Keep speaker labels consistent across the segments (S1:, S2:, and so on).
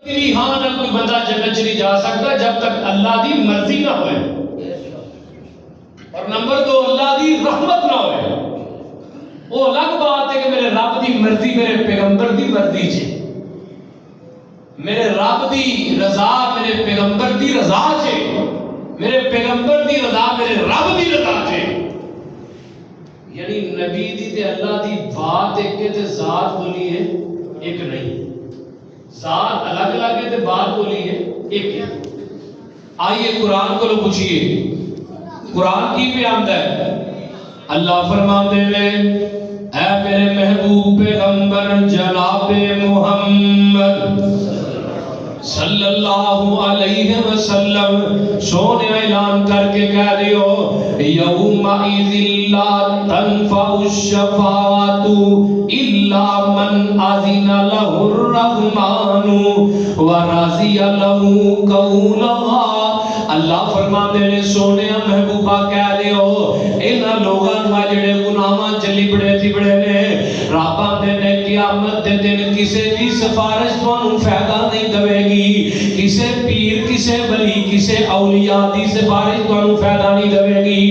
S1: ہاں نہ کوئی بندہ جنت چلی جا سکتا جب تک اللہ دی مرضی نہ ہوئے، اور نمبر 2 اللہ دی رحمت نہ ہوئے۔ وہ الگ بات ہے کہ میرے رب دی مرضی میرے پیغمبر دی مرضی چھے، میرے رب دی رضا میرے پیغمبر دی رضا چھے، میرے پیغمبر دی رضا میرے رب دی رضا چھے۔ یعنی نبی دی تے اللہ دی بات ایک ہے تے ذات بولی ہے ایک نہیں، ذات الگ الگ ہے تے بات بولی ہے ایک ہے۔ آئیے قرآن کو لو پوچھئے، قرآن کی پہ آمدہ ہے؟ اللہ فرماتے ہیں اے میرے محبوب پیغمبر جناب محمد صلی اللہ علیہ وسلم، سونے اعلان کر کے کہہ دیو یومئذ لا تنفع الشفاعۃ الا من اذن له الرحمن ورضی له قولا۔ اللہ فرماتے ہیں سونے محبوبہ کہہ دیو انہاں لوگاں کا جڑے گناہاں چلی بڑے تھی بڑے نے، رب آندے نے قیامت دے دن کسے دی سفارش تانوں فائدہ نہیں دے گی، کسے پیر کسے ولی کسے اولیاء دی سفارش تانوں فائدہ نہیں دے گی۔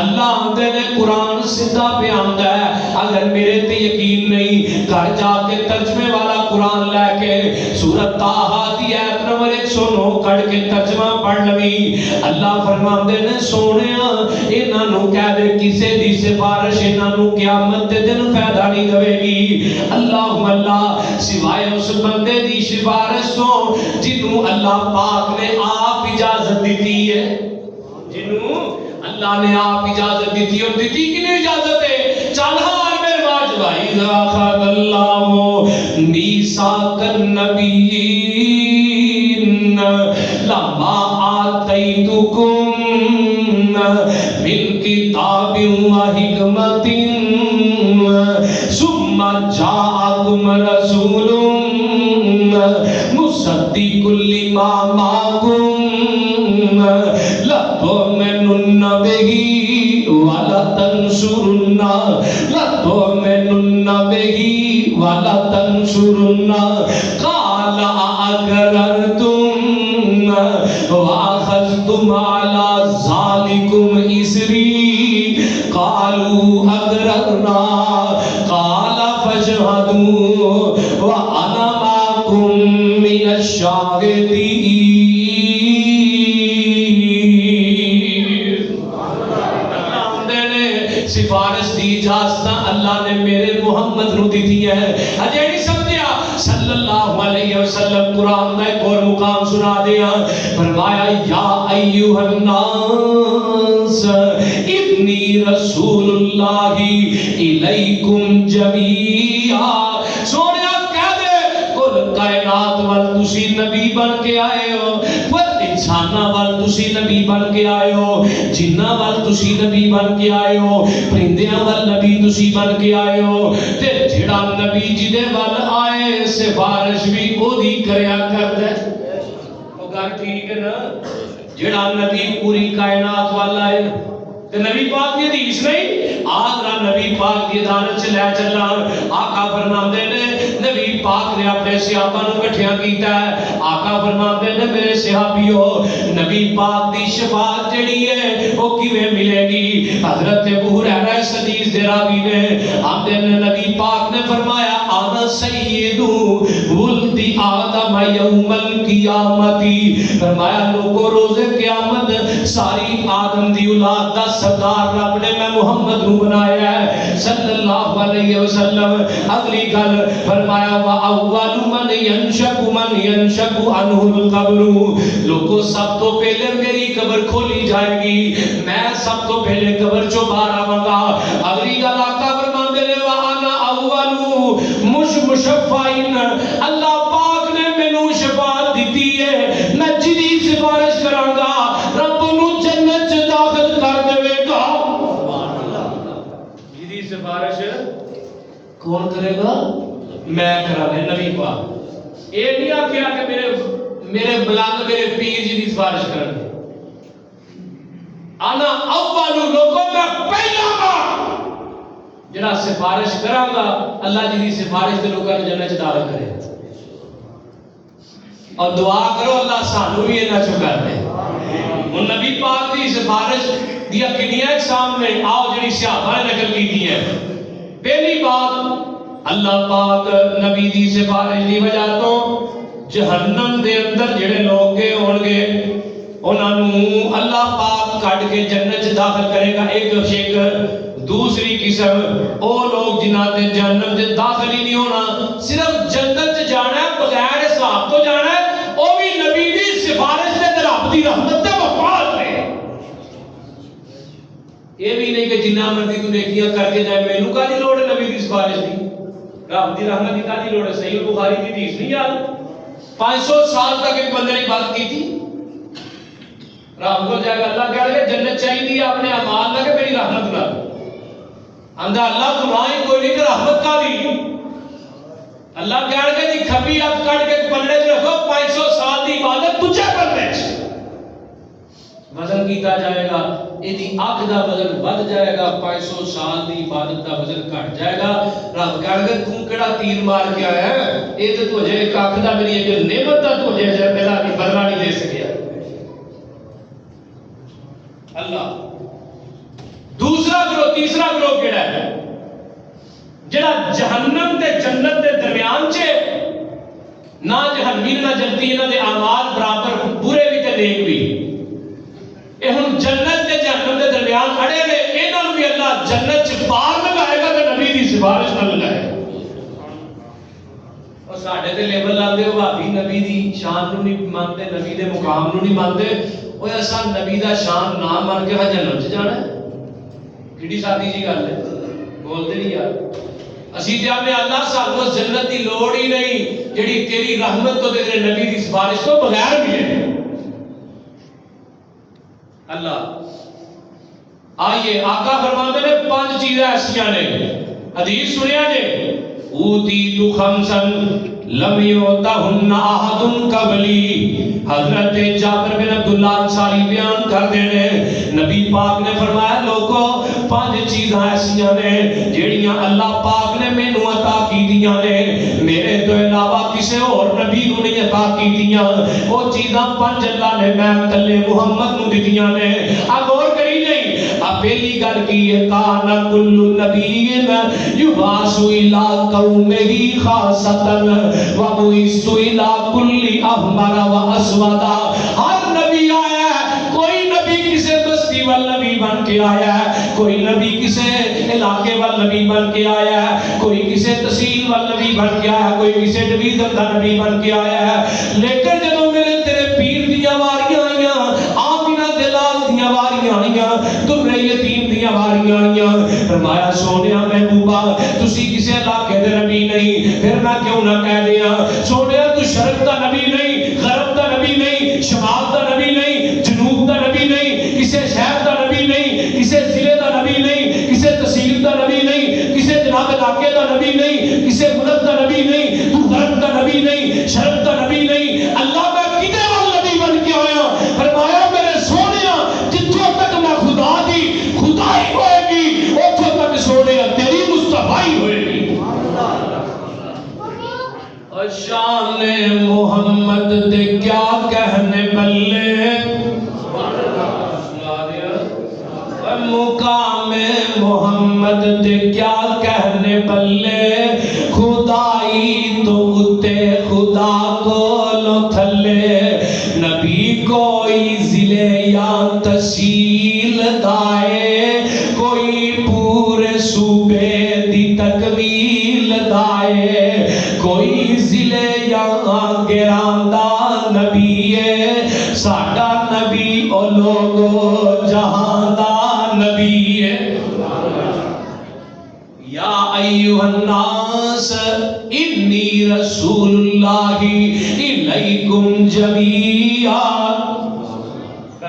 S1: اللہ آندے نے قرآن سیدھا پہ آندا ہے، اگر میرے تے یقین نہیں گھر جا کے ترجمے والا قرآن لے کے سورۃ طٰہٰ دی آیت نمبر 109 کڑ کے ترجمہ پڑھ لوی۔ اللہ فرماندے نے سونیا انہاں نوں کہہ دے کسے دی سفارش انہاں نوں قیامت دے دن فائدہ نہیں دے گی۔ اللہم اللہ سوائے اس بندے دی سفارش تو جنوں اللہ پاک نے آپ اجازت دیتی ہے، جنوں اللہ نے آپ اجازت دیتی اور دیتی کی نہیں اجازت ہے؟ چل ہاں میرے واجب اذا اخذ اللہ میثاق النبیین لما آتیتکم من کتاب و حکمت ثم جاءکم رسول مصدق لما معکم لتؤمنن به ولتنصرن لتؤمنن به ولتنصرن قال أأقررتم وأخذتم على ذلكم إصري قالوا أقررنا قال فاشهدوا وأنا معكم من الشاهدين۔ سفارش دی اجازت اللہ نے میرے محمد نو دی دی ہے۔ اجے نہیں سمجھیا صلی اللہ علیہ وسلم قرآن میں ایک اور مقام سنا دیا، فرمایا یا ایھا الناس انی رسول اللہ الیکم جمیعا۔ سونیا کہہ دے کل کائنات وال تسی نبی بن کے آئے ہو، انساناں وال تسی نبی بن کے آئے ہو، جناں وال تسی نبی بن کے آئے ہو، پرندیاں وال نبی تسی بن کے آئے ہو، تے جڑا نبی جدے وال آئے سفارش بھی او دی کریا کردا ہے۔ او گل ٹھیک ہے نا؟ جڑا نبی پوری کائنات وال آئے تے نبی پاک دی حدیث نہیں، آدھرا نبی پاک دی عدالت چ لے چلا۔ آقا فرماندے نے نبی پاک نے اپنے صحابہ نو اکٹھیاں کیتا ہے، آقا فرماندے نے میرے صحابیو نبی پاک دی شفاعت جڑی ہے او کیویں ملے گی؟ حضرت ابو ہریرہ اس حدیث دے راوی نے آندے نے نبی پاک نے فرمایا انا سید ولد آدم یوم القیامت، فرمایا لوگو روز قیامت ساری آدم دی اولاد دا سردار رب نے میں محمد نو بنایا ہے صلی اللہ علیہ وسلم۔ اگلی گل فرمایا وَأَوَّلُ مَنْ يَنْشَقُ عَنْهُ الْقَبْرُ، لوگوں سب تو پہلے میری قبر کھولی جائے گی، میں سب تو پہلے قبر چو باہر آواں گا۔ اگلی گل آقا فرماندے نے وَأَنَا أَوَّلُ مُشَفَّعٍ، اللہ پاک نے مینوں شفاعت دیتی ہے، میں جدی سفارش کراں گا رب نوں جنت چ داخل کر دے گا۔ جدی سفارش کون کرے گا؟ میں کرا دے نبی پاک۔ یہ نہیں آکھیا کہ میرے بلند میرے پیر جی دی سفارش کر دے۔ انا اول لوگوں میں پہلا گا جڑا سفارش کراں گا اللہ جی دی سفارش دے لوگاں نوں جنت چ داخل کرے۔ اور دعا کرو اللہ سانو بھی انہاں چوں کر دے. ہن نبی پاک دی سفارش دیا کنیاں سامنے آؤ جڑی صحابہ نے نقل کی ہے. پہلی بات اللہ پاک نبی دی سفارش دی وجہ تو جہنم دے اندر جڑے لوگ گئے ہون گے انہاں نوں اللہ پاک کڈ کے جنت چ داخل کرے گا. ایک شک. دوسری قسم او لوگ جنہاں تے جہنم چ داخل ہی نہیں ہونا, صرف جنت چ جانا ہے بغیر حساب تو جانا ہے, او بھی نبی دی سفارش تے رب دی رحمت تے محتاج نے. یہ بھی نہیں کہ جنہ مرضی تو نیکیاں کر کے جائے, مینوں کاہدی لوڑ ہے نبی دی سفارش دی, رب دی رحمت دی کاہدی لوڑ ہے. صحیح بخاری دی حدیث نہیں یاد 500 سال تک ایک بندے نے عبادت کی تھی, رب کو جائے گا اللہ کہہ رہے جنت چاہیے اپنے اعمال نہ کہ میری رحمت نہ. اندھا اللہ گناہ ہی کوئی نہیں کہ رحمت کا دی. اللہ کہہ رہے جی کھبی اب کٹ کے پلڑے چ رکھو 500 سال دی عبادت تجھے کرنے وزن کیتا جائے گا, یہ اکھ دا وزن بڑھ جائے گا, 500 سال دی عبادت دا وزن گھٹ جائے گا. رب کہہ رہے تو کیڑا تیر مار کے آیا ہے, یہ تو تجھے ایک اکھ دا میری ایک نعمت دا تجھے میرا بدلہ نہیں دے سکیا اللہ. دوسرا گروہ تیسرا گروہ کیڑا ہے جڑا جہنم تے جنت دے درمیان چے نہ جہنمی نہ جنتی, انہاں دے اعمال برابر برے بھی تے نیک بھی. اے ہن جنت تے جہنم دے درمیان اڑے نے, انہاں نوں بھی اللہ جنت چ پار لگائے گا تے نبی دی سفارش نہ لگائے گا. اور ساڈے تے لیبل لاندے ہو بھابی نبی دی شان نوں نہیں مانتے, نبی دے مقام نوں نہیں مانتے. اوے اساں نبی دا شان نہ مان کے جنت چ جانا ہے, کیڑی سادی جی گل ہے, بولتے نہیں یار. اسی تے آنے اللہ سانو جنت دی لوڑ ہی نہیں جڑی تیری رحمت تو تیرے نبی دی سفارش تو بغیر بھی ہے. اللہ آئیے آقا فرماتے ہیں 5 چیزیں ایسیاں نے, حدیث سنیا جے اوتیتو خمسن لم یعطہن احد قبلی. حضرت جابر بن عبداللہ انصاری بیان کر دینے نبی پاک نے فرمایا لوگوں 5 چیزاں ایسیاں نے جیڑیاں اللہ پاک نے مینوں عطا کی دیاں نے, میرے تو علاوہ کسے اور نبی نوں نہیں عطا کی دیاں. وہ چیزاں 5 اللہ نے میں کلے محمد نوں دتیاں نے. اب اور کری نہیں. اب پہلی گل کی ہے کان کل نبی یبعث الی قومہ خاصۃ وبعث الی کل احمر واسود. ہر نبی آیا ہے, کوئی نبی کسی بستی وال نبی بن کے آیا ہے, کوئی نبی کسی علاقے وال نبی بن کے آیا ہے, کوئی کسی تحصیل وال نبی بن کے آیا ہے, کوئی کسی ڈویژن کا نبی بن کے آیا ہے. لیکن جدوں میرے تیرے پیر دیاں واریاں آئیاں, آمینہ دلال دیاں واریاں آئیاں, تمرے یتیم دیاں واریاں آئیاں, فرمایا سونیا محبوبہ تسی کسی علاقے دے نبی نہیں, پھر میں کیوں نہ کہہ دیا سونیا تو شرق دا نبی نہیں, غرب دا نبی نہیں, شمال دا نبی نہیں, جنوب دا نبی نہیں, کسی شہر دا نبی نہیں, کسی ضلع دا نبی نہیں, کسی تحصیل دا نبی نہیں, کسی جناب علاقے دا نبی نہیں, کسی ملک دا نبی نہیں, تو غرب دا نبی نہیں, شرق دا نبی نہیں. اللہ میں کدے وال نبی بن کے آیا. فرمایا میرے سونیا جتھوں تک میں خدا دی خدائی ہوئے گی اتھوں تک سونیا تیری مصطفیٰ ہوئے گی. شان محمد دے کیا کہنے بلے, مقام محمد دے کیا کہنے بلے, خدائی تو اتے خدا کو لو تھلے. نبی کوئی ضلع یا تحصیل دائے, کوئی پورے صوبے دی تکمیل دائے, کوئی ضلع یا گراندہ نبی ہے, ساڈا نبی او لوگو جہاں دا نبی ہے. یا ایوہ الناس انی رسول اللہ الیکم جمیعا.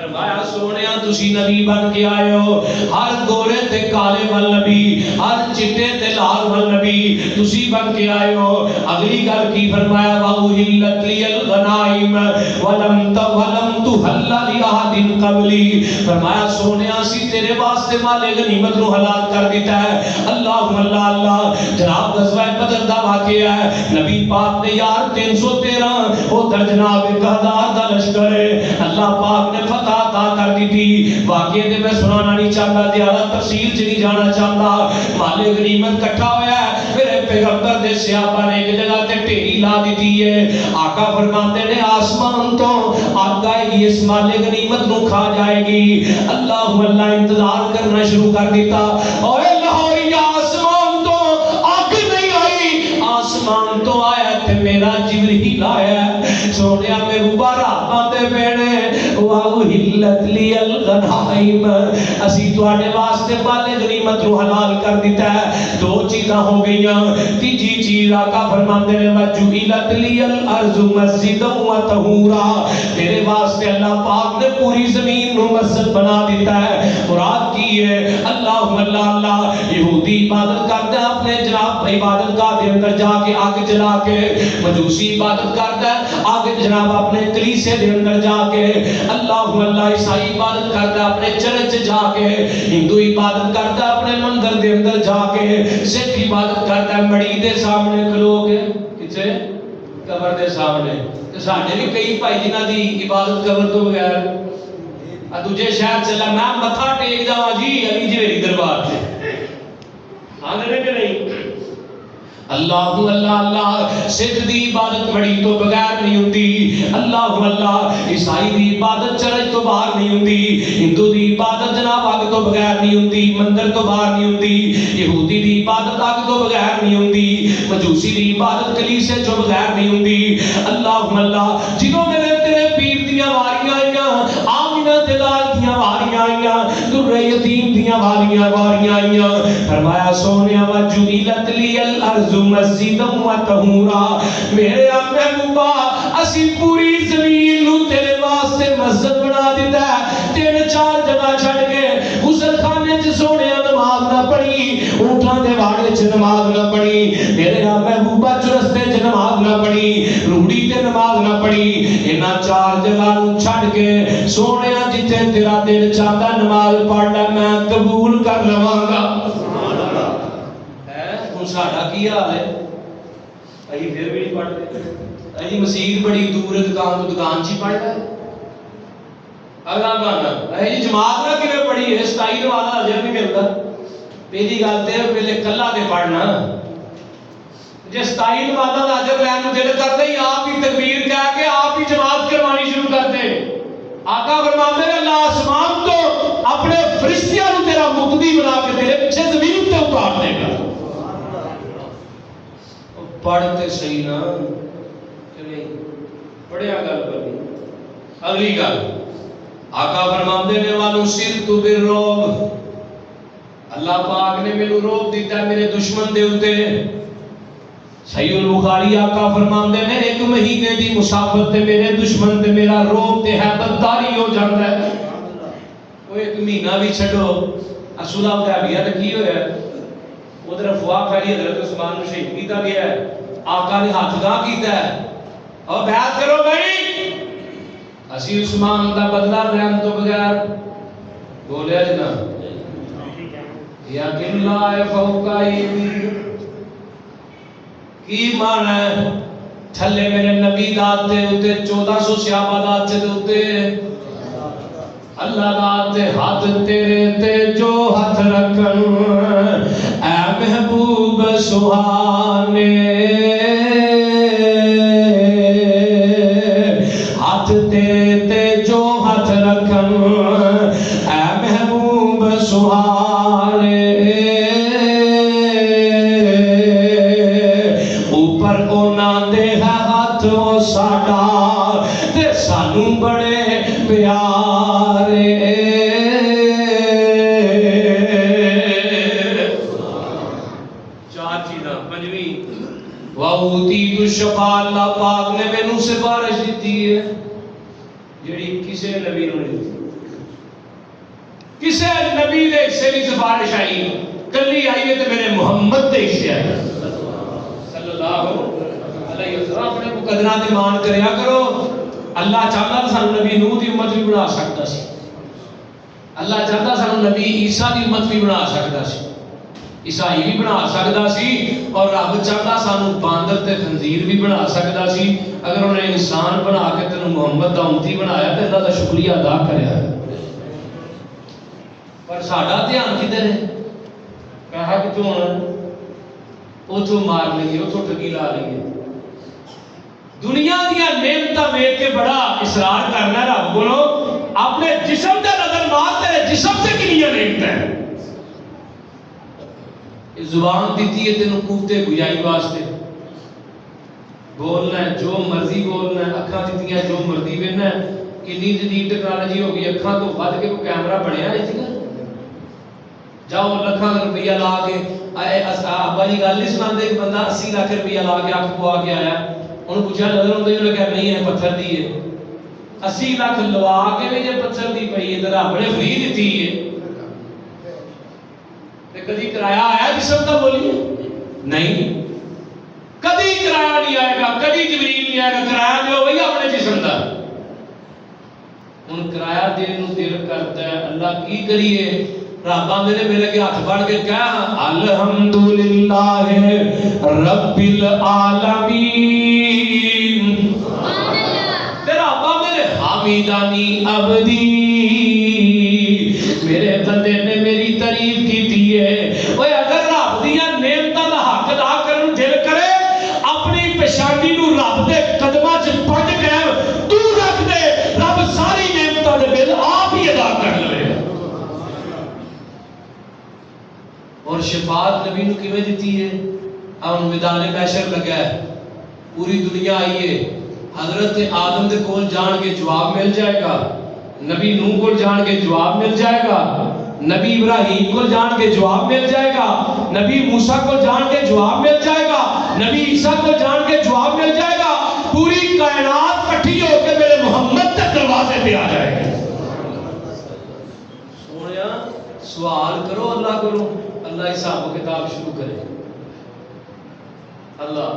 S1: فرمایا سونیا تسی نبی بن کے آئے ہو، ہر گورے تے کالے ول نبی، ہر چٹے تے لال ول نبی تسی بن کے آئے ہو۔ اگلی گل کی فرمایا وَأُحِلَّتْ لِيَ الْغَنَائِمُ وَلَمْ تُحَلَّ لِأَحَدٍ قَبْلِي، فرمایا سونیا سی تیرے واسطے مال غنیمت نو حلال کر دیتا ہے۔ اللہ اللہ اللہ، جناب غزوہ بدر دا واقعہ ہے، نبی پاک نے یار 313 وہ در جناب 1000 دا لشکر ہے، اللہ پاک نے فتح عطا کر دی تھی۔ واقعے تے میں سنانا نہیں چاہتا، زیادہ تفصیل چ نہیں جانا چاہتا۔ مال غنیمت کٹھا ہویا ہے، میرے پیغمبر دے صحابہ نے ایک جگہ تے ٹھیری لا دیتی ہے۔ آقا فرماتے نے آسمان تو آگ آئے گی، اس مال غنیمت نو کھا جائے گی۔ اللہ اللہ انتظار کرنا شروع کر دیتا، اوے لاہوری آسمان تو آگ نہیں آئی، آسمان تو آیا تے میرا جبریل آیا۔ سونیا محبوبہ رحمت پینے وَأُحِلَّتْ لِيَ الْغَنَائِمُ، اسی تواڈے واسطے مال غنیمت نو حلال کر دیتا ہے۔ دو چیزاں ہو گئیاں، تیجی چیز آقا فرماندے نے وَجُعِلَتْ لِيَ الْأَرْضُ مَسْجِدًا وَطَہُورًا، تیرے واسطے اللہ پاک نے پوری زمین نو مسجد بنا دیتا ہے۔ مراد کی ہے اللہ اللہ اللہ، یہودی عبادت کرتا ہے اپنے جناب عبادت گاہ دے اندر جا کے آگ جلا کے، مجوسی عبادت کرتا ہے آگ جناب اپنے کلیسے دے اندر جا کے، اللہ اللہ عیسائی عبادت کرتا ہے اپنے چرچ جا کے، ہندو عبادت کرتا ہے اپنے مندر دے اندر جا کے، سکھ عبادت کرتا ہے مڑی دے سامنے کھلو کے، کتے قبر دے سامنے۔ تو ساڈے بھی کئی بھائی جنہاں دی عبادت قبر تو بغیر دوجے شہر چلا میں متھا ٹیک جاواں جی علی جویری دربار سے، آندے کہ نہیں؟ اللہ اللہ اللہ، سکھ دی عبادت مڑی تو بغیر نہیں ہوندی، اللہ اللہ عیسائی دی عبادت چرچ تو باہر نہیں ہوندی، ہندو دی عبادت جناب آگ تو بغیر نہیں ہوندی، مندر تو باہر نہیں ہوندی، یہودی دی عبادت آگ تو بغیر نہیں ہوندی، مجوسی دی عبادت کلیسے تو بغیر نہیں ہوندی۔ اللہ اللہ، جنہوں میرے تیرے پیر دیاں واریاں آئیاں، آمینہ دلال دیاں واریاں آئیاں، در یتیم دیاں واریاں آئیاں، فرمایا سونیا وَجُعِلَتْ لِيَ الْأَرْضُ مَسْجِدًا وَطَہُورًا، میرے محبوبہ اسی پوری زمین نو تیرے واسطے مسجد بنا دیتا ہے۔ 3-4 جگہ چھڑ کے غسل خانے چ سونیا نماز نہ پڑھی، اونٹاں دے واڑے چ نماز نہ پڑھی، میرے محبوبہ چرستے چ نماز نہ پڑھی، روڑی تے نماز نہ پڑھی، انہاں 4 جگہ نو چھڑ کے سونیا جتھے تیرا دل چاہتا نماز پڑھ لے میں قبول کر لواں گا۔ ساڈا کی حال ہے؟ ائی پھر بھی نہیں پڑھتے، ائی مسجد بڑی دور ہے، دکان تو دکان چ پڑھ لے۔ اگلا گانا اے جی جماعت نہ کیویں پڑھی ہے، 27 نمازاں اجر نہیں ملدا۔ پہلی گل تے پہلے کلا تے پڑھنا، جے 27 نمازاں دا اجر لین نوں دل کردا ہی آپ ہی تکبیر کہہ کے آپ ہی جماعت کروانی شروع کر دے۔ آقا فرماتے ہیں اللہ آسمان تو اپنے فرشتیاں نوں تیرا مقتدی بنا کے تیرے پیچھے زمین تے اتار دے گا۔ پڑھتے صحیح نا کہ نہیں؟ پڑھیا گل کرنی۔ اگلی گل آقا فرماندے نے وَنُصِرْتُ بِالرُّعْبِ، اللہ پاک نے مینوں روب دیتا ہے میرے دشمن دے اوتے۔ صحیح البخاری آقا فرماندے نے 1 مہینے دی مسافت تے میرے دشمن تے میرا روب تے ہیبت داری ہو جاندا ہے۔ وہ 1 مہینہ بھی چھڈو، صلح حدیبیہ تے کی ہویا ہے؟ ادھر افواہ پھیلی حضرت عثمان کو شہید کیتا گیا ہے، آقا نے ہاتھ گاہ کیتا ہے اور بیعت کرو بھائی اسی عثمان دا بدلہ لین تو بغیر بولیا جنا یا کلا فوقائی کی معنی ہے؟ تھلے میرے نبی دات دے ہوتے 1400 صحابہ دات سے ہوتے اللہ داتے ہاتھ تیرے تے جو ہاتھ رکھن اے محبوب سہانے، ہاتھ تیرے تے جو ہاتھ رکھن اے محبوب سہانے، اوپر اونا دے ہے ہاتھ وہ ساڈا تے سانو بڑے پیارے۔ وَأُوتِيتُ الشَّفَاعَةَ، اللہ پاک نے مینوں سفارش دیتی ہے جڑی کسے نبی نوں نہیں دیتی۔ کسے نبی دے حصے دی سفارش آئی کلی آئی ہے تو میرے محمد دے حصے آئی صلی اللہ علیہ وسلم. اپنے مقدرہ دی مان کریا کرو. اللہ چاہتا تھا سانو نبی نوح دی امت بھی بنا سکتا سی. اللہ چاہتا سانو نبی عیسیٰ دی امت بھی بنا سکتا سی, عیسائی بھی بنا سکتا سی, اور رب چاہتا سانو باندر تے خنزیر بھی بنا سکتا سی. اگر انہیں انسان بنا کے تینوں محمد دا امتی بنایا تو اللہ دا شکریہ ادا کریا. پر ساڈا دھیان کدھر ہے؟ کہا کہ تو اتوں مار لیے اتوں ٹھگی لا لیے. دنیا دیا نعمتاں ویکھ کے بڑا اصرار کرنا رب بولو اپنے جسم تے نظر مار, تیرے جسم سے کنیاں نعمتاں ہیں. زبان دیتی ہے تینوں قوت گویائی واسطے, بولنا ہے جو مرضی بولنا ہے. اکھاں دیتی ہیں جو مرضی ویکھنا ہے. کنی جدید ٹیکنالوجی ہو گئی, اکھاں تو ود کے کوئی کیمرہ بنیا ہے جی. جاؤ لکھاں روپیہ لا کے ابا جی گل نہیں سناندے کہ بندہ 80 لاکھ روپیہ لا کے اکھ پوا کے آیا, انہوں پوچھا نظر ہوندے جو لگا نہیں ہے پتھر دی ہے. 80 لاکھ لوا کے بھی جے پتھر دی پئی ہے تے رب نے فری دتی ہے. تے کدی کرایہ آیا جسم دا بولیے نہیں, کدی کرایہ نہیں آئے گا, کدی جبریل نہیں آئے گا. کرایہ جو وہی اپنے جسم دا. ہن کرایہ دین نو دل کرتا ہے, اللہ کی کریے. رب آندے نے میرے کے ہاتھ بڑھ کے کہا الحمدللہ رب العالمین. تیرا ابا میرے حمیدانی عبدی, میرے بندے نے میری تعریف کی ہے. اوے اگر رب دیا نعمتاں دا حق ادا کرن دل کرے, اپنی پیشانی نو رب دے قدماں چ پٹ کے تو رکھ دے, رب ساری نعمتاں دے بل آپ ہی ادا کر لے. اور شفاعت نبی نو کیویں دتی ہے؟ ہم میدان محشر لگا ہے, پوری دنیا آئی ہے. حضرت آدم دے کول جان کے جواب مل جائے گا, نبی نوح کول جان کے جواب مل جائے گا, نبی ابراہیم کول جان کے جواب مل جائے گا, نبی موسیٰ کول جان کے جواب مل جائے گا, نبی عیسیٰ کول جان کے جواب مل جائے گا. پوری کائنات کٹھی ہو کے میرے محمد تک دروازے پہ آ جائے گی. سونیا سوال کرو اللہ کو, اللہ حساب و کتاب شروع کرے. اللہ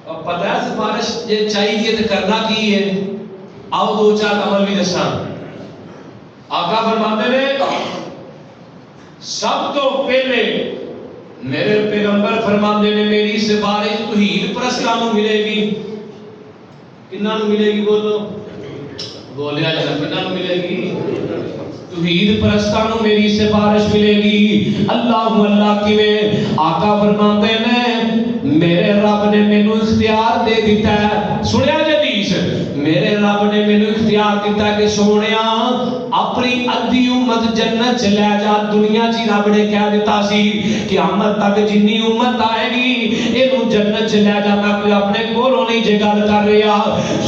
S1: اور پتہ ہے سفارش یہ چاہیے تو کرنا کی ہے. آؤ دو چار عمل بھی دساں. آقا فرماتے نے سب تو پہلے میرے پیغمبر فرماتے نے میری سفارش توحید پرستاں نوں ملے گی. کناں نوں ملے گی؟ بولو بولیا جا, کناں نوں ملے گی؟ توحید پرستاں نوں میری سفارش ملے گی. اللہ کیویں؟ آقا فرماتے نے میرے رب نے مینوں اختیار دے دیتا ہے. سنیا جی حدیث, میرے رب نے مینوں اختیار دیتا ہے کہ سونیا اپنی ادھی امت جنت چ لے جا. دنیا چ رب نے کہہ دیتا سی قیامت تک جنی امت آئے گی اینوں جنت چ لے جا. میں کوئی اپنے کولوں نہیں جے گل کر رہا.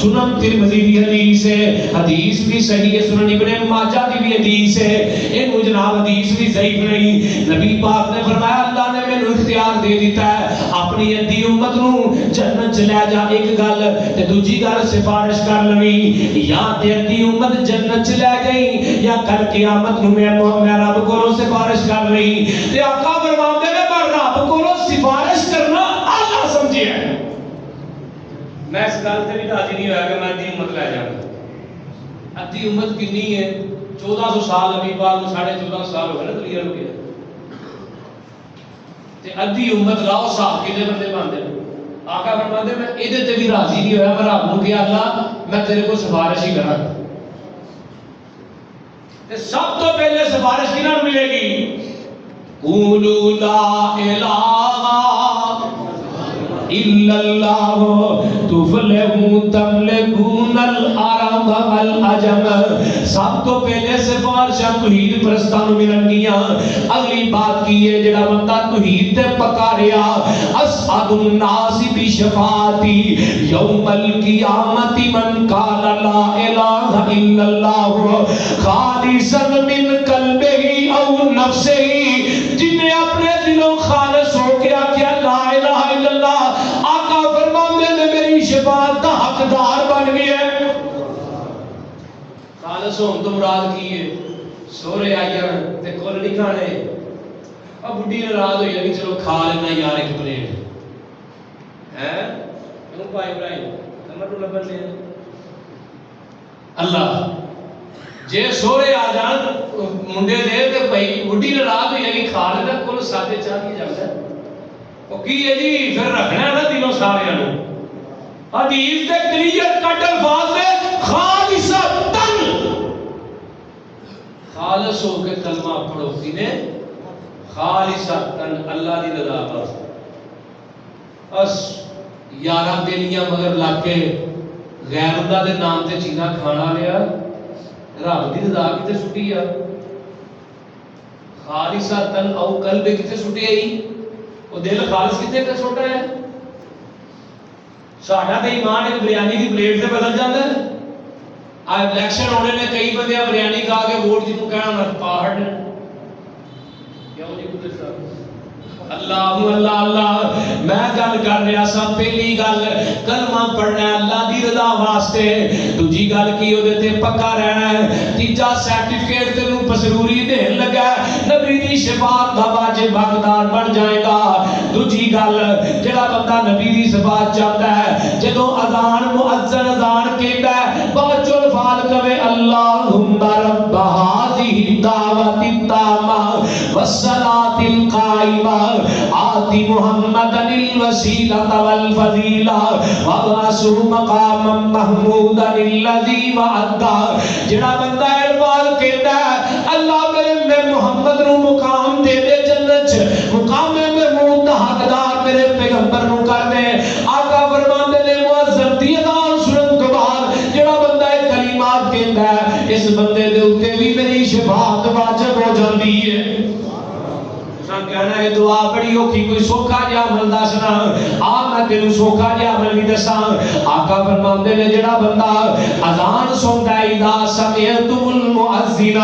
S1: سنن ترمذی دی حدیث ہے, حدیث بھی صحیح ہے. سنن ابن ماجہ دی بھی حدیث ہے, اینوں جناب حدیث بھی ضعیف نہیں. نبی پاک نے فرمایا اللہ نے مینوں اختیار دے دیتا ہے اپنی ادھی امت نوں جنت چ لے جا. ایک گل تے دوجی گل سفارش کر لویں, یا تے ادھی امت جنت چ لے گئی یا کل قیامت نوں میں رب کولوں سفارش کر رہی. تے آقا فرماندے نے میں رب کولوں سفارش کرنا اعلی سمجھیا ہے. میں اس گل تے بھی راضی نہیں ہویا کہ میں ادھی امت لے جاواں. ادھی امت کنی ہے؟ 1400 سال نبی پاک نوں 14.5 سال ہو گئے نا کلیئر ہو گیا. تے ادھی امت لاؤ صاحب کنے بندے باندے. آقا فرماندے میں ایدے تے بھی راضی نہیں ہویا. میں رب نوں کہ اللہ میں تیرے کو سفارش ہی کراں. تے سب تو پہلے سفارش کناں ملے گی؟ قولوا لا الہ الا اللہ تفلحوا تملکون الارض والعجم. سب تو پہلے سفارش توحید پرستاں نوں ملن گیاں. اگلی بات کی ہے جڑا بندہ توحید تے پکا رہیا اسعد الناس بشفاعتی یوم القیامت من قال لا الہ الا اللہ خالصا من قلبہ او نفسہ. جن نے اپنے دلوں خالص ہو کے آکھیا لا الہ الا اللہ, آقا فرماندے نے میری شفاعت کا حقدار بن گیا ہے. خالص ہون تو مراد کی ہے؟ سورے آئی تے کل نہیں کھانے. اب بڈھی ناراض ہوئی نہیں چلو کھا لینا یار ایک پلیٹ ہے کیوں پائی ابراہیم کمر لبن لے اللہ جے سورے آ جان منڈے دے تے بھائی بڈھی ناراض ہوئی کہ کھا لینا کل سادے چاہ کی جاتا ہے وہ کی ہے جی پھر رکھنا ہے نا دنوں سارے حدیث دے کلیئر کٹ الفاظ نے خالصتاً خالص ہو کے کلمہ پڑھو نے خالصتاً اللہ دی رضا واسطے. بس یاراں بیلیاں مگر لا کے غیر اللہ دے نام تے چیزاں کھانا لیا رب دی رضا کتے سٹی آ خالصتاً او قلب کتے سٹی آئی وہ دل خالص کتے کا چھوٹا ہے. ساڈا تے ایمان ایک بریانی دی پلیٹ سے بدل جاتا ہے. آج الیکشن ہونے نے کئی بندے بریانی کھا کے ووٹ جنوں کہنا میں پاہڑ کیوں جی قدرت صاحب اللہ اللہ اللہ میں گل کر رہا سا پہلی گل کلمہ پڑھنا ہے اللہ دی رضا واسطے. دوجی گل کی اودے تے پکا رہنا ہے. تیجا سرٹیفکیٹ تینوں پسروری دین لگا نبی دی شفاعت دا واجب حقدار بن جائے گا. دوجی گل جڑا بندہ نبی دی شفاعت چاہتا ہے جدوں اذان مؤذن اذان کہندا ہے بہت جو الفاظ کہے اللہم رب هذه الدعوۃ التامہ والصلاۃ القائمہ آتی محمد الوسیلۃ والفضیلہ وابعثہ مقاما محمودا الذی وعدہ. جڑا بندہ الفاظ کہندا ہے اللہ میں محمد نو مقام دے دے جنت چ مقام محمود دا حقدار میرے پیغمبر نو کر دے. آقا فرماندے نے مؤذن دی اذان سنن تو بعد جڑا بندہ یہ کلمات کہندا ہے اس بندے دے اوتے بھی میری شفاعت واجب ہو جاندی ہے. کہنا ہے دعا بڑی اوکھی کوئی سوکھا جا عمل دسنا میں تینوں سوکھا جا عمل بھی دساں. آقا فرماندے نے جڑا بندہ اذان سندا ہے اذا سمعتم المؤذن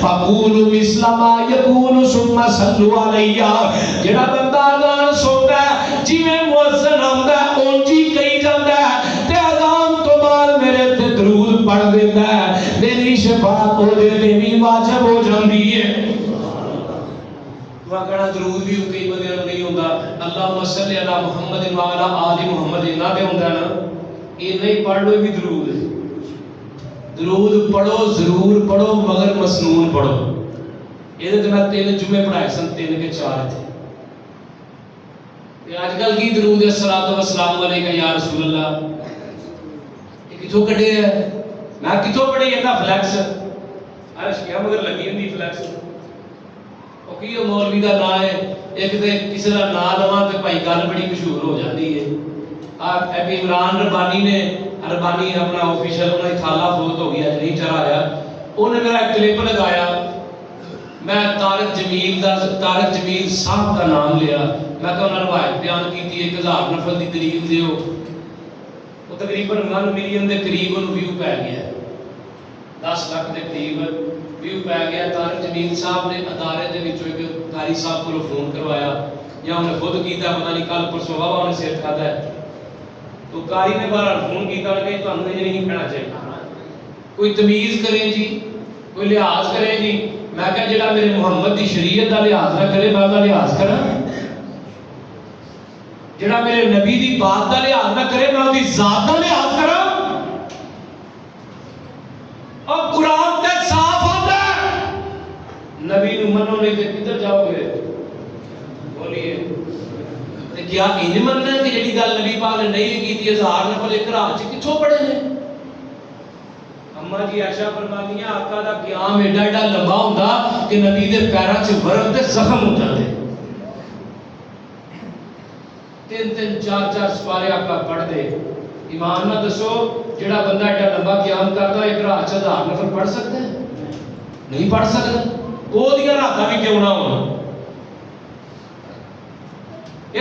S1: فقولوا مثل ما يقول ثم صلوا علیہ. جڑا بندہ اذان سندا ہے جویں مؤذن آندا ہے اونج ہی کہی جاندا ہے تے اذان تو بعد میرے تے درود پڑھ دیندا ہے میری شفاعت او دے تے بھی واجب ہو جاندی ہے. کہنا درود بھی کئی بندے نہیں ہوندا اللہم صلی علی محمد و علی آل محمد نہ تے ہوندا نا یہ نہیں پڑھ لو بھی درود ہے. درود پڑھو ضرور پڑھو مگر مسنون پڑھو. یہ تے میں 3 جمعے پڑھائے سن 3 کے 4 تھے. آج کل کی درود ہے الصلاۃ والسلام علیکہ یا رسول اللہ یہ کتھوں کڈے ہے میں کتھوں پڑھی یہ فلیکس عرش کیا مگر لگی ہوندی فلیکس کہ مولوی دا نام ہے ایک تے کسی دا نام لواں تے بھائی گل بڑی مشہور ہو جاتی ہے. ابھی عمران ربانی نے ربانی اپنا آفیشل انہاں دی خالہ فوت ہو گئی اج نہیں چڑھایا انہوں نے میرا ایک کلپ لگایا میں طارق جمیل صاحب کا نام لیا میں کہ انہوں نے روایت بیان کی 1000 نفر دی دلیل دیو وہ تقریباً 1 ملین دے قریب انہوں ویو پہ گیا 10 لاکھ دے قریب ویو پہ گیا. طارق جمیل صاحب نے ادارے دے وچوں ایک قاری صاحب کو فون کروایا یا انہیں خود کیتا پتہ نہیں کل پرسوں بابا انہیں سر کھاتا ہے تو قاری نے بہرحال فون کیتا کہ تمہیں یہ نہیں کہنا چاہیے کوئی تمیز کریں جی کوئی لحاظ کریں جی. میں کہا جڑا میرے محمد دی شریعت دا لحاظ نہ کرے میں دا لحاظ کرا جڑا میرے نبی دی بات دا لحاظ نہ کرے میں دی ذات دا لحاظ کرا. اور قرآن تے صاف ہوتا ہے نبی نو منو نہیں تے کدھر جاؤ گے بولیے تے کیا انج مننا ہے کہ جڑی گل نبی پاک نے نہیں کیتی 1000 نفل ایک رات چ کتھوں پڑھے نے. اما جی عائشہ فرماتی ہیں آقا دا قیام ایڈا ایڈا لمبا ہوندا کہ نبی دے پیراں چ ورم تے زخم ہو جاندے 3 4 سپارے آقا پڑھ دے. ایمان نہ دسو جڑا بندہ ایڈا لمبا قیام کرتا ہے ایک رات 1000 نفل پڑھ سکتا ہے نہیں پڑھ سکتا. وہ دیاں راتاں بھی کیوں نہ ہونا.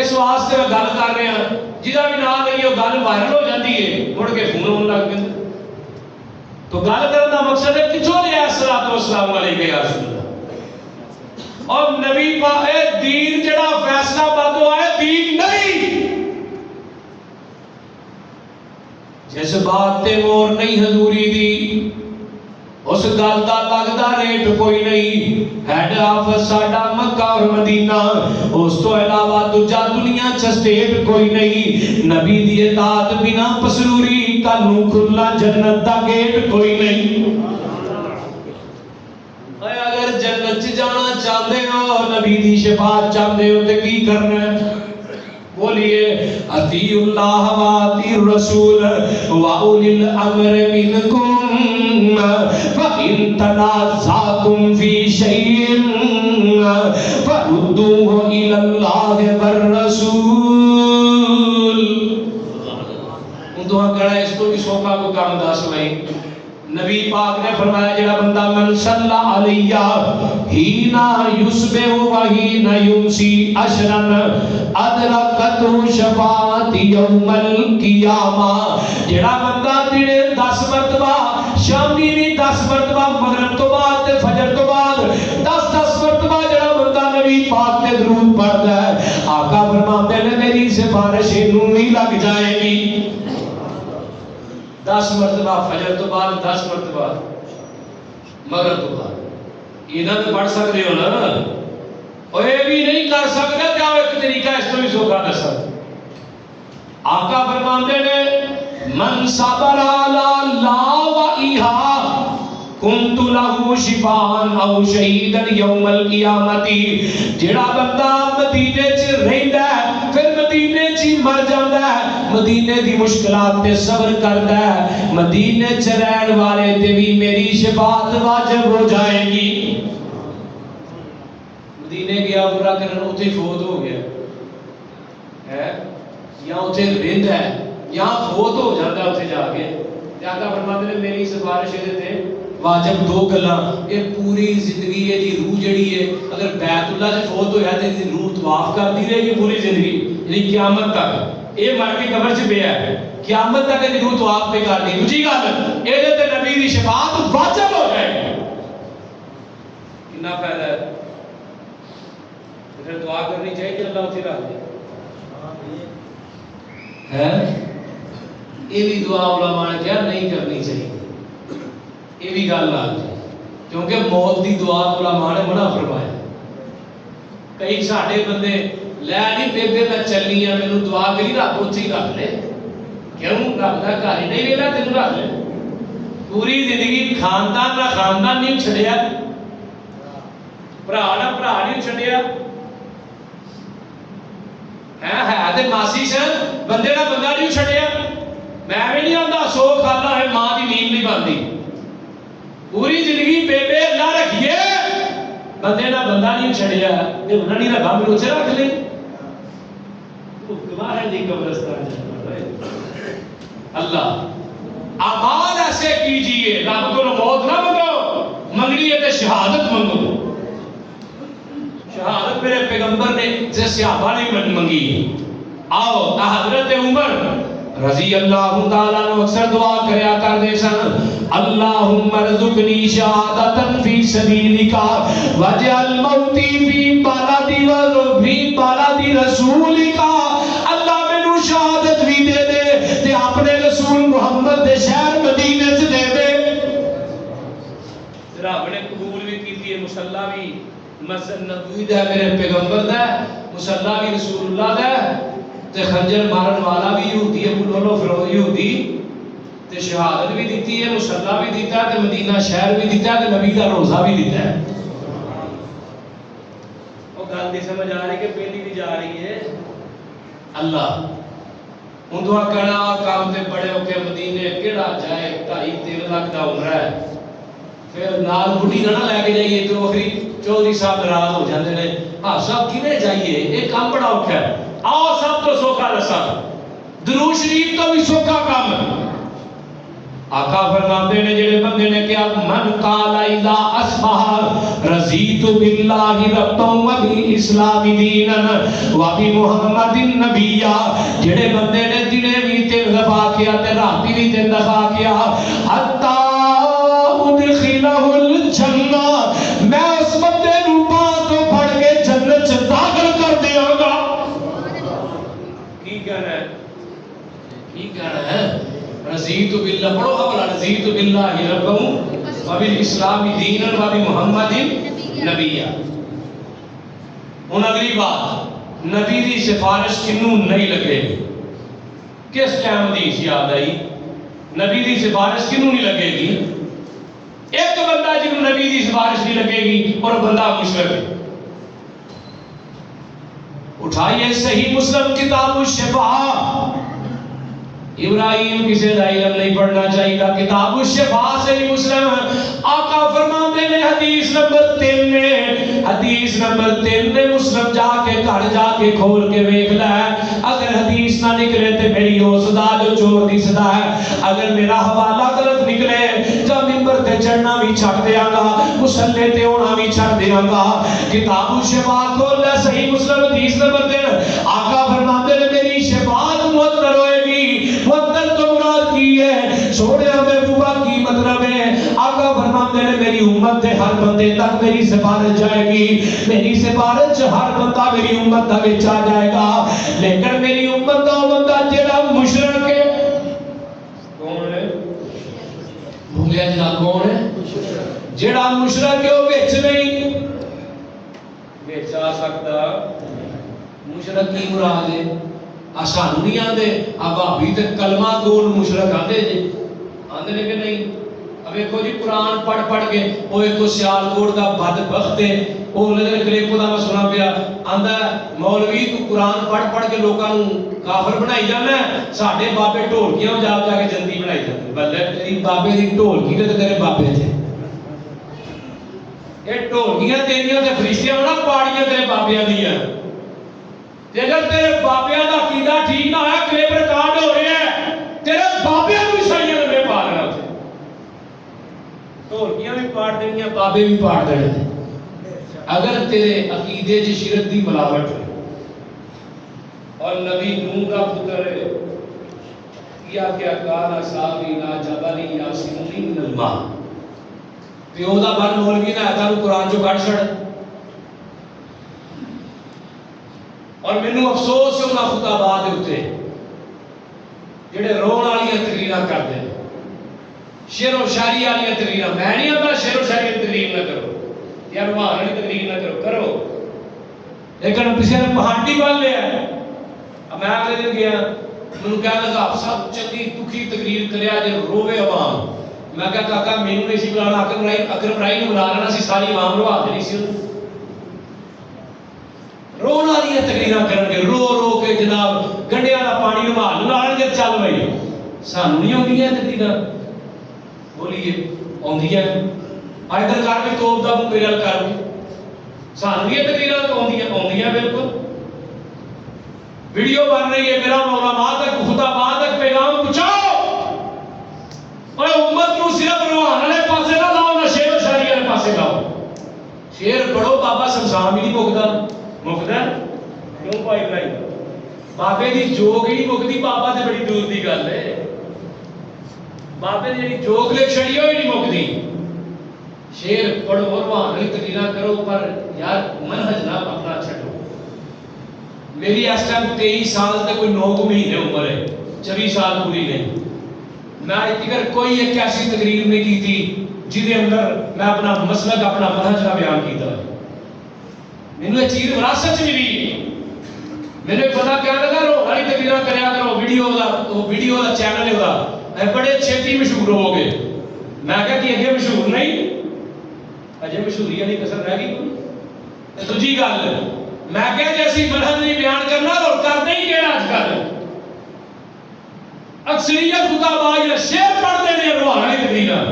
S1: اس واسطے میں گل کر رہا ہوں جہاں بھی نام نہیں وہ گل وائرل ہو جاتی ہے مڑ کے فون ہونے لگ پہ. تو گل کرنے کا مقصد ہے کتوں لیا الصلوۃ والسلام علیہ یا رسول اللہ. اور نبی پاک دین جڑا فیصلہ بد ہوا ہے دین نہیں. جس بات تے مور نہیں حضوری دی اس گل دا لگدا ریٹ کوئی نہیں. ہیڈ آفس ساڈا مکہ اور مدینہ، اس تو علاوہ دوجا دنیا چ سٹیٹ کوئی نہیں. نبی دی اطاعت بنا پسروری کلوں کھلا جنت دا گیٹ کوئی نہیں. اگر جنت چ جانا چاہتے ہو، نبی دی شفاعت چاہتے ہو تے کی کرنا ہے؟ بولیے اطیعوا اللہ و اطیعوا الرسول و اولی الامر منکم فإن تنازعتم فی شیء فردوه الی اللہ والرسول. دعا کرا اس کو بھی سوکھا کو کام دس نہیں. نبی پاک نے فرمایا جڑا بندہ من صلی علیہ ہینا یصبح و ہینا یمسی عشرا ادرکتہ شفاعت یوم القیامہ. جڑا بندہ دنے 10 مرتبہ، شامی بھی 10 مرتبہ، مغرب تو بعد تے فجر تو بعد 10 مرتبہ جڑا بندہ نبی پاک تے درود پڑھدا ہے، آقا فرماتے ہیں میری سفارش انہوں نہیں لگ جائے گی. 10 مرتبہ فجر تو بعد، 10 مرتبہ مغرب تو بعد. انہاں تے پڑھ سکتے ہو نا، اور یہ بھی نہیں کر سکتے تے آؤ ایک طریقہ اس کو بھی سوکھا دسا. آقا فرماتے ہیں من صبر علی لا وإہا کنت لہو شفاء او شہیدا یوم القیامت. جڑا بندہ مدینے چ رہندا ہے پھر مدینے چ مر جاندا ہے، مدینے دی مشکلات تے صبر کردا ہے، مدینے چ رہن والے تے بھی میری شفاعت واجب ہو جائے گی. مدینے گیا عمرہ کرن اوتھے فوت ہو گیا ہے یا اوتھے رہندا ہے یا فوت ہو جاندا اوتھے جا کے، تے آقا فرماتے ہیں میری سفارش دے تے واجب 2 گلاں. یہ پوری زندگی ہے دی روح جڑی ہے اگر بیت اللہ سے فوت ہویا تے دی روح طواف کرتی رہے گی پوری زندگی، یعنی قیامت تک. یہ مر کے قبر چ پیا ہے، قیامت تک دی روح طواف پہ کرنی. دوسری گل اے تے نبی دی شفاعت واجب ہو جائے گی. کتنا فائدہ ہے؟ پھر دعا کرنی چاہیے کہ اللہ اتنے رکھ دے. یہ بھی دعا علماء نے کیا نہیں کرنی چاہیے، یہ بھی گل آ جائے، کیونکہ موت دی دعا علماء نے منع فرمایا. کئی ساڈے بندے لے نہیں بےبے میں چلی ہاں مینوں دعا کری رکھ اتنے ہی رکھ لے. کیوں رکھتا؟ گھر ہی نہیں ویلا تینوں رکھ لے. پوری زندگی خاندان نہ خاندان نہیں چھڈیا، بھرا نہ بھرا نہیں چھڈیا، ہے تے ماسی سن بندے نہ بندہ نہیں چھڈیا. میں بھی نہیں آتا سو کھانا ہے ماں کی نیند نہیں بنتی. پوری زندگی بے بے اللہ رکھیے، بندے نہ بندہ نہیں چھڈیا، تے انہاں نہیں رکھا میرے اتنے رکھ لے. گواہ دی قبرستان اللہ. اعمال ایسے کیجئے، رب کو موت نہ منگو، منگنی ہے تے شہادت منگو. شہادت میرے پیغمبر نے جیسے صحابہ نے منگی. آؤ حضرت عمر رضی اللہ تعالیٰ عنہ اکثر دعا کریا کرتے سن اللہم ارزقنی شہادتا فی سبیلک واجعل موتی فی بلد رسولک. اللہ مینوں شہادت بھی دے دے تے اپنے رسول محمد دے شہر مدینے چ دے دے. رب نے قبول بھی کیتی ہے. مصلی بھی مسجد نبوی دا میرے پیغمبر دا، مصلی بھی رسول اللہ دا، تے خنجر مارن والا بھی یہودی ابو لولو فرو یہودی، تے شہادت بھی دیتی ہے، مصلی بھی دیتا ہے، تے مدینہ شہر بھی دیتا ہے، تے نبی دا روزہ بھی دیتا ہے. وہ گل دی سمجھ آ رہی کہ پہلی بھی جا رہی ہے. اللہ ہوں دعا کرنا کام تے بڑے ہو کے مدینے کیڑا جائے 2.5-3 لاکھ دا عمرہ ہے، پھر نال بڑھی نہ لے کے جائیے تو آخری چودھری صاحب ناراض ہو جاتے ہیں. ہاں صاحب کیویں جائیے، یہ کام بڑا اوکھا ہے. آؤ سب تو سوکھا دسا، درود شریف تو بھی سوکھا کام ہے. آقا فرماتے ہیں جڑے بندے نے کیا من قال اذا اصبح رضیت باللہ ربا وبالاسلام دینا وبمحمد نبیا. جڑے بندے نے دنے بھی تے دفاع کیا تے راتی بھی تے دفاع کیا حتی ادخلہ الجنہ، میں اس بندے نو بات تو پڑھ کے جنت چ داخل کر دیا گا. کی کہنا ہے؟ کی کہنا ہے؟ رضیت باللہ پڑھو حوالہ رضیت باللہ ربا وبال اسلام دینا وبی محمد نبیہ. ہن اگلی بات، نبی دی سفارش کنوں نہیں لگے گی؟ کس ٹائم حدیث یاد آئی نبی دی سفارش کنوں نہیں لگے گی؟ ایک بندہ جنہوں نبی دی سفارش نہیں لگے گی اور بندہ مشرک ہے. اٹھائیے صحیح مسلم کتاب الشفاء. ابراہیم کسی کا علم نہیں پڑھنا چاہیے، کتاب الشفاء صحیح مسلم. آقا فرماتے ہیں حدیث نمبر 3 میں، حدیث نمبر 3 میں مسلم جا کے گھر جا کے کھول کے ویکھ لے. اگر حدیث نہ نکلے تے میری وہ صدا جو چور دی صدا ہے، اگر میرا حوالہ غلط نکلے تو منبر تے چڑھنا بھی چھڑ دیاں گا، مصلی تے ہونا بھی چھڑ دیاں گا. کتاب الشفاء کھول لے صحیح مسلم حدیث نمبر 3. آقا فرماتے ہیں میری شفاعت معطر ہوئے گی. معطر تو مراد کی ہے چھوڑے ہمیں بوبا کی مطلب ہے. آقا فرماتے ہیں میری امت دے ہر بندے تک میری سفارش جائے گی، میری سفارش ہر بندہ میری امت تک آ جائے گا. لیکن میری امت دا بندہ جڑا مشرک ہے، کون ہے؟ بھولیا جا کون ہے؟ جڑا مشرک ہے وہ وچ نہیں وچ آ سکتا. مشرک کی مراد ہے؟ سانو نہیں آندے بھابی تے کلمہ گول مشرک آندے جی، آندے نے کہ نہیں؟ اب ایک جی قرآن پڑھ پڑھ کے وہ ایک سیال کوٹ کا بدبخت ہے، وہ کلپ دا میں سنا پیا آندا مولوی تو قرآن پڑھ پڑھ کے لوگوں کافر بنائی جانا ہے، ساڈے بابے ڈھولکیاں جا جا کے جنتی بنائی جاندے. بلے تیری بابے دی ڈھولکی تے تیرے بابے تھے، یہ ڈھولکیاں تیریاں تے فرشتیاں نہ پاڑیاں تیرے بابیاں دیاں. اگر تیرے بابیاں دا عقیدہ ٹھیک نہ ہے، کلپ ریکارڈ ہو رہے ہیں، تیرے بابیاں کو عیسائیاں نے بے پا لینا تھے، ڈھولکیاں بھی پاڑ دینیاں، بابے بھی پاڑ دینے تھے. اگر تیرے عقیدے چ شرک دی ملاوٹ ہے اور نبی نوح کا پتر ہے کیا کالا صاحبی لا جبلی یاسمونی من الماء، پیو دا بن مولوی نے آتا قرآن چو کٹ چھڑ. اور مینوں افسوس ہے انہاں خطابات دے اوتے جڑے رون والی تقریراں کردے ہیں، شعر و شاعری والی تقریراں. میں نہیں آتا شعر و شاعری تقریر نہ کرو یا روحان والی تقریر نہ کرو، کرو، لیکن کسی نے پہاڑی بن لیا. میں اگلے دن گیا، مینوں کہنے لگا آپ صاحب چنگی دکھی تقریر کریا جے روے عوام. میں کہا کاکا مینوں نہیں سی بلانا، اکرم رائی نے بلا لینا سی، ساری عوام روا دینی سی. رون والی تقریراں کرن گے، رو رو کے جناب گنڈیاں دا پانی نمال لان کے چل بھائی. سانو نہیں آندیاں تقریراں؟ بولیے آندیاں. ادھر کر کے توپ دا منہ میرے نال کر کے سانو یہ تقریراں تو آندیاں بالکل. ویڈیو بن رہی ہے، میرا علماء تک خطابات تک پیغام پہنچاؤ. اور امت کو صرف روحان والے پاسے نہ لاؤ، نہ شعر و شاعری والے پاسے لاؤ. شعر پڑھو، بابا شمشان بھی نہیں مکدا. مکدا کیوں بھائی بھائی؟ بابے دی جوگ ہی نہیں مکدی. بابا تے بڑی دور دی گل ہے، بابے دی جوگ لکھ چھڑی ہوئی نہیں مکدی. شعر پڑھو، روحان والی تقریراں کرو، پر یار منہج نہ اپنا چھڈو. میری اس ٹائم 23 سال تے کوئی 9 مہینے عمر ہے، 24 سال پوری نہیں. میں اگر کوئی ایک ایسی تقریر نہیں کی تھی جہدے اندر میں اپنا مسلک اپنا منہج کا بیان کیتا ہے. مینوں یہ چیز وراثت ملی. میرے پتا کیا لگا رو ہری تقریراں کریا کرو، ویڈیو دا چینل ہے دا بڑے چھتی مشہور ہو گئے. میں کہا کہ اگے مشہور نہیں، اجے مشہوری والی کسر رہ گئی کوئی. دوجی گل میں کہا جیسی منہج نہیں بیان کرنا اور کرتے ہی کہنا اج کل اکثریت خطابات یا شعر پڑھتے ہیں روحان والی تقریراں.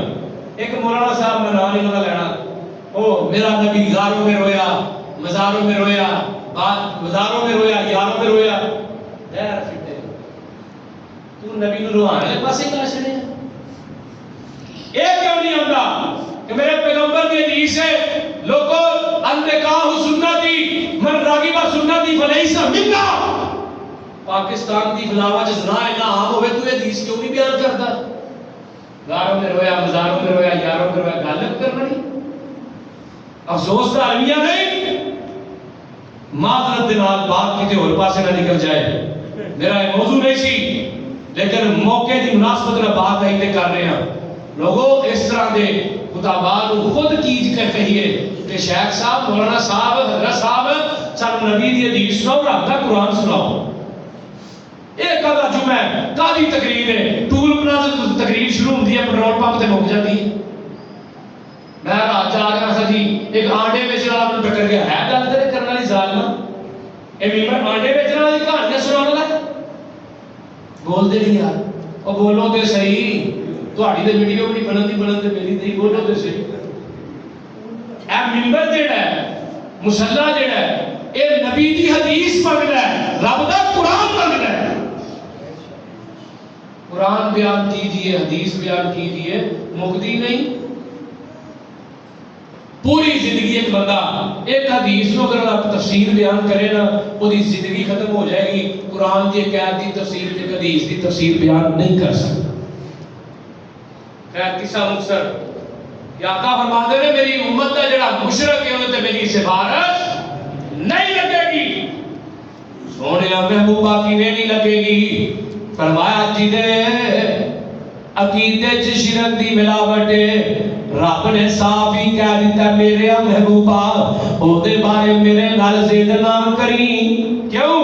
S1: ایک مولانا صاحب میں نام نہیں لینا، او میرا نبی غاروں میں رویا، مزاروں میں رویا، بازاروں میں رویا، یاروں میں رویا. یار فٹے تو نبی نو روحان والے پاسے کلا چھڑے. ایک کیوں نہیں آندا کہ میرے پیغمبر کی حدیث ہے لوگوں النکاح سنتی من راغب سنتی فلیس منا. پاکستان دی فلاوا جس نہ عام ہوئے تو یہ حدیث کیوں نہیں بیان کرتا؟ غاروں میں رویا، مزاروں میں رویا، یاروں میں رویا. غالب کرنا نہیں. افسوس کا المیہ نہیں، معذرت دنال بات کتے اور پاسے نہ نکل جائے. میرا یہ موضوع نہیں سی، لیکن موقع دی مناسبت نہ بات آئی تے کر رہے ہیں. لوگوں اس طرح دے خطابات خود کیج کے کہیے کہ شیخ صاحب مولانا صاحب حضرت صاحب سب نبی دی حدیث سناؤ رب دا قرآن سناؤ. ایک آدھا جمعہ کالی تقریر ہے ٹول پلازا تقریر شروع ہوتی ہے پٹرول پمپ تے مک جاتی ہے. میں رات جا رہا تھا جی ایک آنڈے بیچنے والا مجھے ٹکر گیا ہے گل تیرے کرنے والی ظالما اے ممبر آنڈے بیچنے والی کہانیاں سناؤ گا بول دے نہیں یار او بولو تے صحیح تہاڈی تے ویڈیو بھی نہیں بنن تے میری تے بولو تے صحیح. اے ممبر جڑا ہے مصلی جڑا ہے اے نبی دی حدیث پڑھدا ہے رب دا قرآن پڑھدا ہے. قرآن بیان کیجئے حدیث بیان کیجئے مکتی نہیں. پوری زندگی ایک بندہ ایک حدیث کو اگر آپ تفسیر بیان کرے نا پوری زندگی ختم ہو جائے گی. قرآن کی ایک آیت کی تفسیر ایک حدیث کی تفسیر بیان نہیں کر سکتا. خیر قصہ مختصر کہ آقا فرماتے ہیں میری امت کا جڑا مشرک ہے انہیں میری سفارش نہیں لگے گی. سونے محبوبہ کی نہیں لگے گی. فرمایا جدے عقیدے چ شرک دی ملاوٹ رب نے صاف ہی کہہ دیتا میرے محبوبہ او دے بارے میرے نال ضد نہ کری. کیوں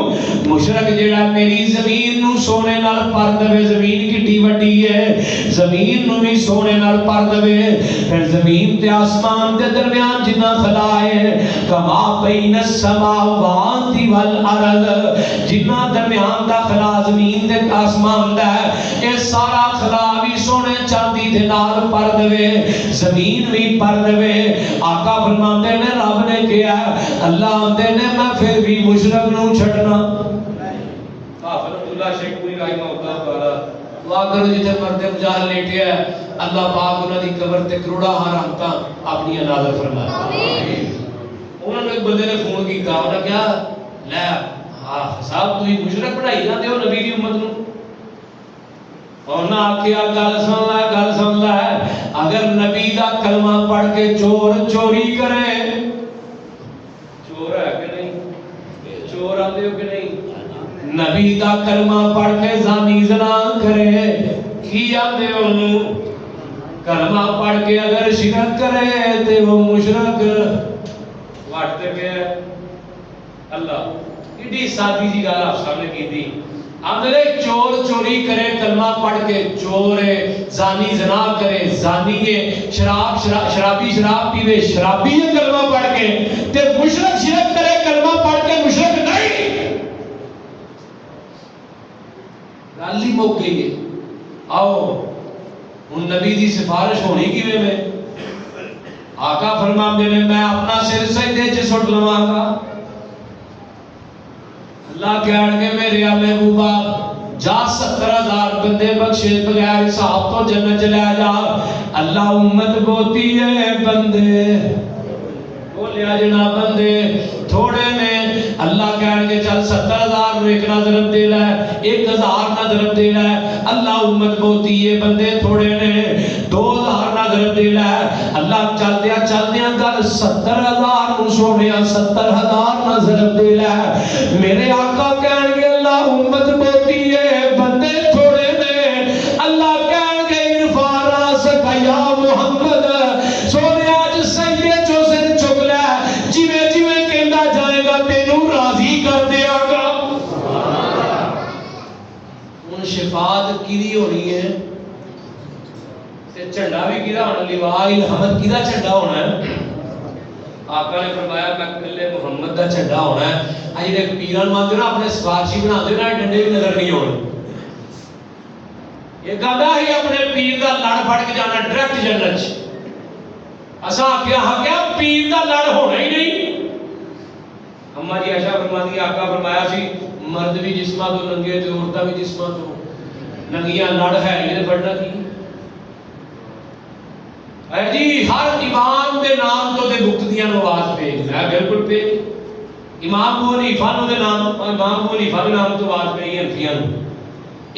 S1: مشرک جڑا میری زمین نو سونے نال پر دے زمین کٹی وڈی ہے زمین نو بھی سونے نال پر دے پھر زمین تے آسمان دے درمیان جنہ خلا ہے کما بین السماوات والارض جنہ درمیان دا خلا زمین تے آسمان دا ہے اے سارا خلا بھی سونے چاندی دے نال پر دے زمین بھی پر دے. آقا فرماتے نے رب نے کہا اللہ آندے نے میں پھر بھی مشرک نو چھڑنا. حافظ اللہ شیخ پوری رحمہ اللہ تعالی دعا کرو جتنے مرد مجاہد لیٹے ہیں اللہ پاک انہوں دی قبر تے کروڑا رحمتاں اپنی نازل فرمائے. انہوں نے ایک بندے نے فون کیتا انہوں نے کہا لے حافظ صاحب تسی مشرک بنائی جاندے ہو نبی دی امت نو. انہاں آکھیا گل سن لے اگر نبی دا کلمہ پڑھ کے چور چوری کرے چور ہے کہ نہیں چور آندے ہو کہ نہیں نبی دا کلمہ پڑھ کے زانی زنا کرے کی آندے انہوں کلمہ پڑھ کے اگر شرک کرے تے وہ مشرک واٹتے پہ ہے. اللہ ایڈی سادی جی گل آپ سامنے کی تھی. اگر چور چوری کرے کلمہ پڑھ کے چور ہے زانی زنا کرے زانی ہے شرابی شراب پیوے شرابی ہے کلمہ پڑھ کے تے مشرک شرک کرے کلمہ پڑھ کے مشرک نہیں. گل ہی موک گئی ہے. آؤ ان نبی دی سفارش ہونی کیویں میں آقا فرماندے نے میں اپنا سر سجدے چ سٹ لواں گا. اللہ کہن گے میرے محبوبہ جا 70,000 بندے بخشے بغیر حساب تو جنت چلے جا. اللہ امت بہتی ہے بندے بولیا جنا بندے تھوڑے نے. اللہ کہن گے چل 70,000 نو ایک نظر دے لے 1,000 نظر دے لے. اللہ امت بہتی ہے بندے تھوڑے نے 2,000 نظر دے لے. اللہ چلدیا گل 70,000 نو سونیا 70,000 نظر دے لے. میرے آقا کہن گے اللہ امت بہتی ہے بندے تھوڑے نے. اللہ کہن گے ارفع راسک یا محمد سونے آج سیدے چو سر چک لے جویں جویں کہندا جائے گا تینوں راضی کر دیا گا. ہن شفاعت کیدی ہونی ہے تے جھنڈا بھی کیدا ہونا لواء الحمد کیدا جھنڈا ہونا ہے. آقا نے فرمایا میں کلے محمد دا جھنڈا ہونا ہے. اج دے پیران مانتے نا اپنے سفارشی بنا دے نا ڈنڈے بھی نظر نہیں ہونے. یہ گادا ہی اپنے پیر دا لڑ پھڑ کے جانا ڈائریکٹ جنت چ. اساں کیا پیر دا لڑ ہونا ہی نہیں. اما جی عائشہ فرماتی آقا فرمایا سی مرد بھی جسماں تو ننگے تے عورتاں بھی جسماں تو ننگیاں لڑ ہے یہ بڑھنا کی اے جی ہر امام دے نام تو دے مقتدیاں نو آواز پہ ہے بالکل پہ. امام ابو حنیفہ نو دے نام امام ابو حنیفہ دے نام تو آواز پہ حنفیاں نو.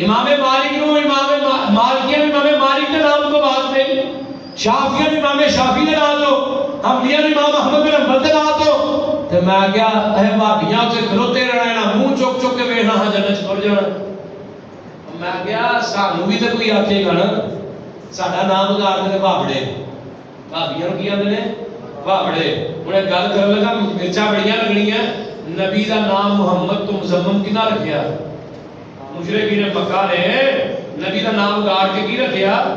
S1: امام مالک نو امام مالکیاں امام مالک دے نام تو آواز پہ. شافعیاں امام شافعی دے نام تو حنبلیاں امام احمد بن حنبل دے نام تو. تے میں کیا اے وہابیاں تے کھلوتے رہنا نا منہ چک چک کے ویکھنا ہاں جنت تر جانا. میں کیا سانو بھی تے کوئی آکھے گا نا ਸਾਡਾ ਨਾਮ ਵਿਗਾੜਦੇ ਨੇ ਭਾਬੜੇ, ਭਾਬੀਆਂ ਨੂੰ ਕੀ ਆਂਦੇ ਨੇ ਭਾਬੜੇ। ਹੁਣ ਇਹ ਗੱਲ ਕਰਨ ਲੱਗਾ ਮਿਰਚਾਂ ਬੜੀਆਂ ਲੱਗਣੀਆਂ। ਨਬੀ ਦਾ ਨਾਮ ਮੁਹੰਮਦ ਤੋਂ ਮੁਜ਼ੰਮਮ ਕਿਹਨਾਂ ਰੱਖਿਆ? ਮੁਸ਼ਰਿਕੀਨ ਮੱਕਾ ਨੇ ਨਬੀ ਦਾ ਨਾਮ ਵਿਗਾੜ ਕੇ ਕੀ ਰੱਖਿਆ?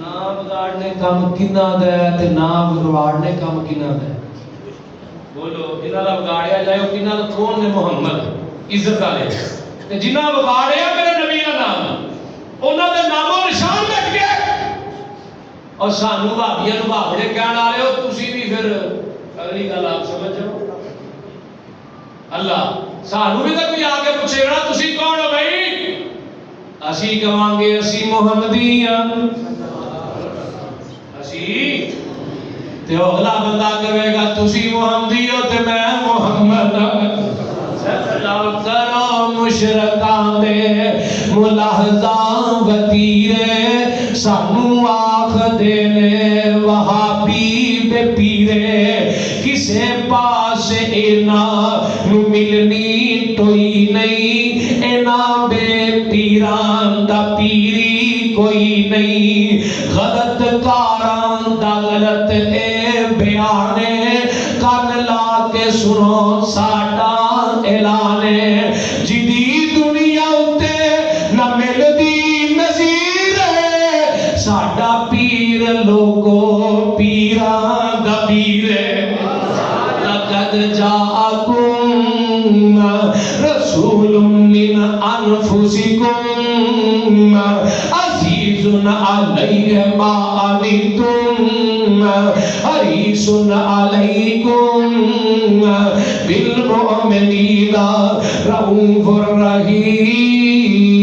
S1: ਨਾਮ ਵਿਗਾੜਨੇ ਕੰਮ ਕਿਹਨਾਂ ਦਾ ਹੈ ਤੇ ਨਾਮ ਵਿਗਾੜਨੇ ਕੰਮ ਕਿਹਨਾਂ ਦਾ ਹੈ? ਬੋਲੋ, ਇਹਨਾਂ ਦਾ ਵਿਗਾੜਿਆ ਜਾਏ ਉਹ ਕਿਹਨਾਂ ਦਾ? ਕੌਣ ਨੇ? ਮੁਹੰਮਦ ਇੱਜ਼ਤ ਵਾਲੇ। ਤੇ ਜਿਨ੍ਹਾਂ ਵਿਗਾੜਿਆ ਮੇਰੇ ਨਬੀ ਦਾ ਨਾਮ, ਉਹਨਾਂ ਦੇ ਨਾਮੋਂ ਨਿਸ਼ਾਨ ਮਿਟ ਗਏ। اور سانو بھابیاں نو بھابڑے کہن والے ہو تسی بھی، پھر اگلی گل آپ سمجھ جاؤ۔ اللہ سانو بھی تو کوئی آ کے پوچھے گا تسی کون ہو بھائی؟ اسی کہاں گے اسی محمدی ہاں، اسی تے اگلا بندہ کہے گا تسی محمدی ہو تے میں محمد ہاں۔ کرو مشرکاں دے ملاحظہ وتیرے، سانو آخ دینے وہابی بے پیرے، کسے پاس اینا نو ملنی توئی نہیں، اینا بے پیران دا پیری کوئی نہیں، غلط کاران دا غلط اے بیانے، کان لا کے سنو ساڈا اعلانے، جدی دنیا اتے نہ ملدی نظیر ہے، ساڈا پیر لوگو پیران دا پیر ہے۔ لقد جاءکم رسول من انفسکم عزیز علیہ ما عنتم حریص علیکم بالمؤمنین رؤوف رحیم۔